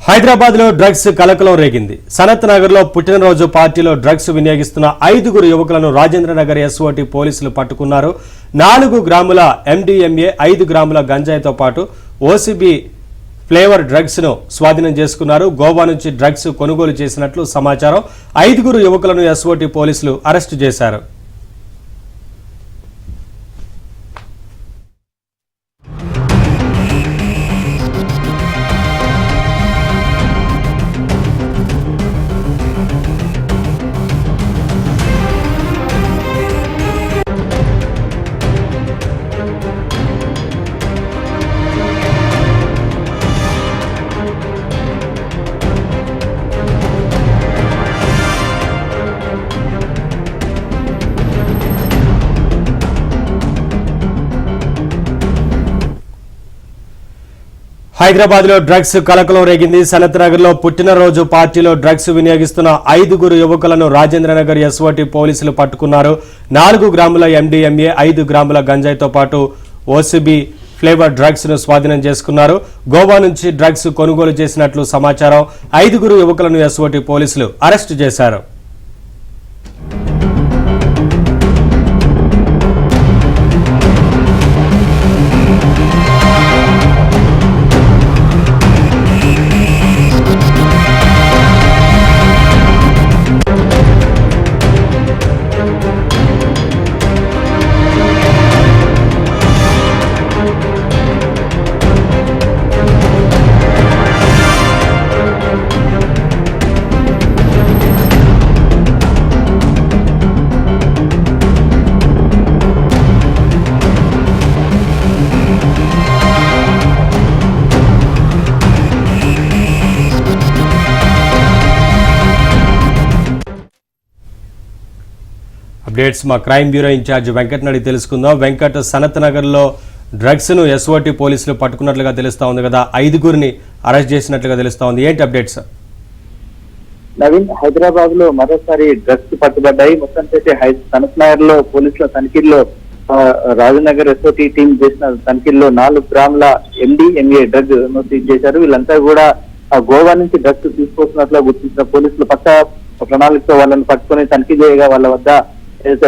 హైదరాబాద్ లో డ్రగ్స్ కలకలం రేగింది. సనత్ నగర్ లో పుట్టినరోజు పార్టీలో డ్రగ్స్ వినియోగిస్తున్న 5 యువకులను రాజేంద్ర నగర్ ఎస్ఓటీ పోలీసులు పట్టుకున్నారు. 4 గ్రాముల MDMA, 5 గ్రాముల గంజాయితో పాటు OCB ఫ్లేవర్ డ్రగ్స్ ను స్వాధీనం చేసుకున్నారు. గోవా నుంచి డ్రగ్స్ కొనుగోలు చేసినట్లు సమాచారం. 5 యువకులను ఎస్ఓటీ పోలీసులు అరెస్టు చేశారు. హైదరాబాద్ లో డ్రగ్స్ కలకలం రేగింది. సనత్ నగర్ లో పుట్టినరోజు పార్టీలో డ్రగ్స్ వినియోగిస్తున్న 5 యువకులను రాజేంద్ర నగర్ ఎస్ఓటీ పోలీసులు పట్టుకున్నారు. 4 గ్రాముల MDMA, 5 గ్రాముల గంజాయితో పాటు OCB ఫ్లేవర్ డ్రగ్స్ ను స్వాధీనం చేసుకున్నారు. గోవా నుంచి డ్రగ్స్ కొనుగోలు చేసినట్లు సమాచారం. 5 యువకులను ఎస్ఓటీ పోలీసులు అరెస్టు చేశారు. అప్డేట్స్ మా క్రైమ్ బ్యూరో ఇన్ఛార్జ్ వెంకట్ నడి తెలుసుకుందాం. వెంకట్, సనత్ నగర్ లో డ్రగ్స్ ను ఎస్ఓటీ పోలీసులు పట్టుకున్నట్లుగా తెలుస్తా ఉంది కదా, 5 అరెస్ట్ చేసినట్లుగా తెలుస్తా ఉంది. ఏంటి అప్డేట్స్? నవీన్, హైదరాబాద్ లో మరోసారి డ్రగ్స్ పట్టుబడ్డాయి. మొత్తం సనత్ నగర్ లో పోలీసుల తనిఖీల్లో రాజనగర్ ఎస్ఓటీ టీం చేసిన తనిఖీల్లో 4 గ్రాముల MDMA డ్రగ్ ను సీజ్ చేశారు. వీళ్ళంతా కూడా గోవా నుంచి డ్రగ్స్ తీసుకొస్తున్నట్లు గుర్తించిన పోలీసులు పక్క ప్రణాళికతో వాళ్ళని పట్టుకుని తనిఖీ చేయగా వాళ్ళ వద్ద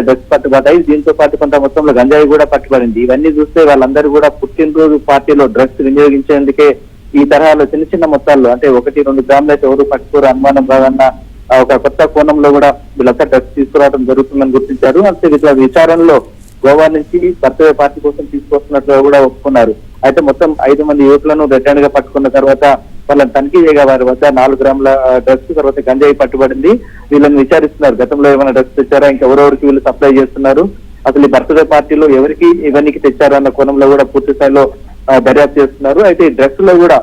డ్రగ్స్ పట్టుబడ్డాయి. దీంతో పాటు కొంత మొత్తంలో గంజాయి కూడా పట్టుబడింది. ఇవన్నీ చూస్తే వాళ్ళందరూ కూడా పుట్టినరోజు పార్టీలో డ్రగ్స్ వినియోగించేందుకే ఈ తరహాలో చిన్న చిన్న మొత్తాల్లో, అంటే 1-2 గ్రాములు అయితే ఎవరు పట్టుకోరు అనుమానం రాదన్న ఒక కొత్త కోణంలో కూడా వీళ్ళంతా డ్రగ్స్ తీసుకురావడం జరుగుతుందని గుర్తించారు. అంతే విచారణలో గోవా నుంచి బర్త్డే పార్టీ కోసం తీసుకొస్తున్నట్లు కూడా ఒప్పుకున్నారు. అయితే మొత్తం 5 మంది యువకులను రిటర్న్ గా పట్టుకున్న తర్వాత వాళ్ళని తనిఖీ చేయగా వారి వద్ద 4 గ్రాముల డ్రగ్స్, తర్వాత గంజాయి పట్టుబడింది. వీళ్ళని విచారిస్తున్నారు. గతంలో ఏమైనా డ్రగ్స్ తెచ్చారా, ఇంకెవరెవరికి వీళ్ళు సప్లై చేస్తున్నారు, అసలు ఈ బర్త్డే పార్టీలో ఎవరికి ఇవన్నీ తెచ్చారు అన్న కోణంలో కూడా పూర్తి స్థాయిలో దర్యాప్తు చేస్తున్నారు. అయితే ఈ డ్రగ్స్ లో కూడా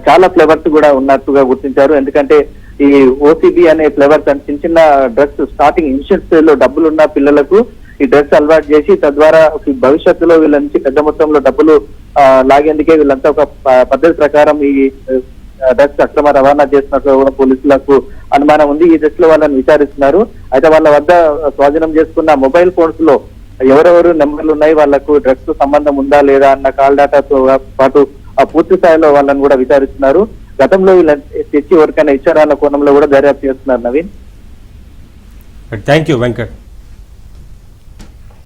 చాలా ఫ్లేవర్స్ కూడా ఉన్నట్టుగా గుర్తించారు. ఎందుకంటే ఈ OCB అనే ఫ్లేవర్స్ చిన్న చిన్న డ్రగ్స్ స్టార్టింగ్ ఇనిషియల్ స్టేజ్ లో డబ్బులున్న పిల్లలకు ఈ డ్రగ్స్ అలవాటు చేసి తద్వారా భవిష్యత్తులో వీళ్ళ నుంచి పెద్ద మొత్తంలో డబ్బులు లాగేందుకే వీళ్ళంతా ఒక పద్ధతి ప్రకారం ఈ డ్రగ్స్ అక్రమ రవాణా చేసినట్లు కూడా పోలీసులకు అనుమానం ఉంది. ఈ డ్రగ్స్ లో వాళ్ళని విచారిస్తున్నారు. అయితే వాళ్ళ వద్ద స్వాధీనం చేసుకున్న మొబైల్ ఫోన్స్ లో ఎవరెవరు నెంబర్లు ఉన్నాయి, వాళ్లకు డ్రగ్స్ సంబంధం ఉందా లేదా అన్న కాల్ డేటాతో పాటు పూర్తి స్థాయిలో వాళ్ళని కూడా విచారిస్తున్నారు. గతంలో వీళ్ళని తెచ్చి ఎవరికైనా ఇచ్చారా అన్న కోణంలో కూడా దర్యాప్తు చేస్తున్నారు. Naveen, thank you Venkat.